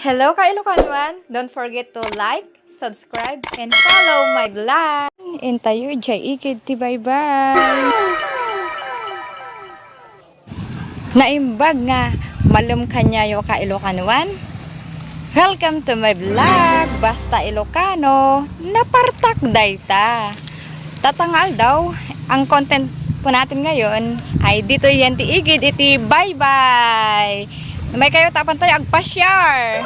Hello ka Ilocanuan! Don't forget to like, subscribe, and follow my vlog! Intayo, jay ikid ti bye-bye! Naimbag nga, malum kanyayo ka Ilocanuan? Welcome to my vlog! Basta Ilocano, napartak dayta! Tatangal daw, ang content po natin ngayon ay dito yan ti igid iti bye-bye! May kayo tapan tayo agpasyar.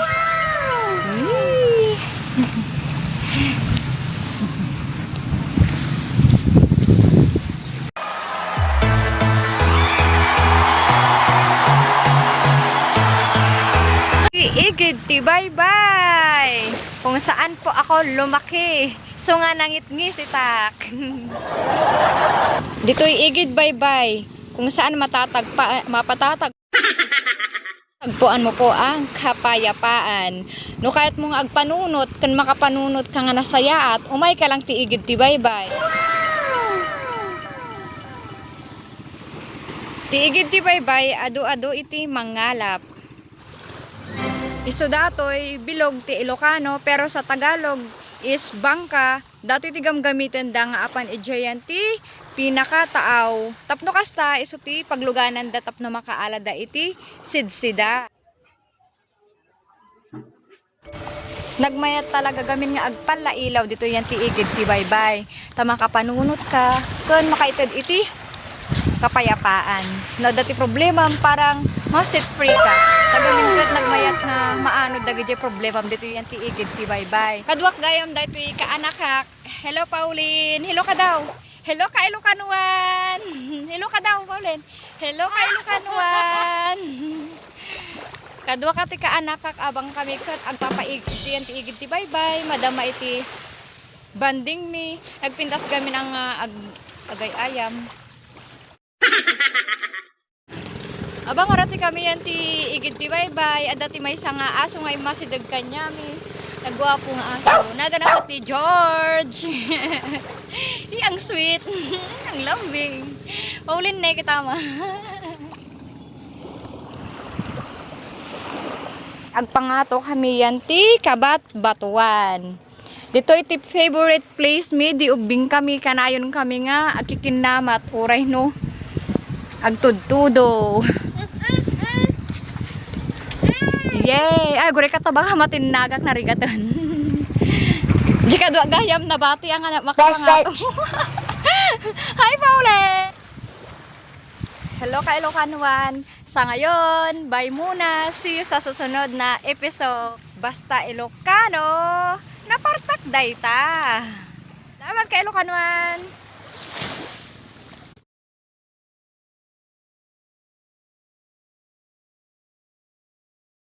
Igid ti bye-bye. Kung saan po ako lumaki. So nga nangit-ngis itak. Dito'y igid bye-bye. Kung saan mapatatag agpuan mo po ang kapayapaan. No kahit mong agpanunot, kan makapanunot ka nga nasaya at umay ka lang tiigid ti bye-bye. Tiigid ti bye-bye, adu-adu iti mangalap. Iso datoy bilog ti Ilocano pero sa Tagalog is bangka. Datoy ti gamgamitin da nga apan ijayan ti pinakataaw. Tapno kasta iso ti pagluganan da tapno makaalada iti sidsida. Nagmayat talaga gamin nga agpala ilaw dito yan ti igid ti bye-bye. Tama kapanunot ka kun makaited iti kapayapaan. No dati problema parang set free ka. Tagamin kat nagmayat nga maanod dagiti problema dito yan ti igid ti bye-bye. Kadwak gayam dito kaanakak. Hello Pauline. Hello ka daw. Hello ka Ilocanuan. Hello ka daw Pauline. Hello ka Ilocanuan. Kadwa ka ti kaanakak abang kami kat agpapaigid yan ti igid ti bye-bye. Madama iti banding mi. Nagpintas gamin ang agay ayam. Abang orati kami yan ti igid ti bye-bye. Adati may nga aso nga imasidag kanya mi. Nagwapo nga aso. Naganap ti George. Ang sweet. Ang lambing. Paulin na kita ma. Agpangato kami yan ti Kabat Batuan. Dito iti favorite place mi. Di ubing kami. Kanayon kami nga. Agkikinamat. Uray no. Agtudtudo. Yay! Ay, guri ka to baka matinagak na rigaton. Di ka doon gayam na bati ang anak makapangato. Hi, Paule! Hello ka Ilocanuan. Sa ngayon, bye muna. See you sa susunod na episode. Basta Ilocano, napartak dayta. Salamat ka Ilocanuan.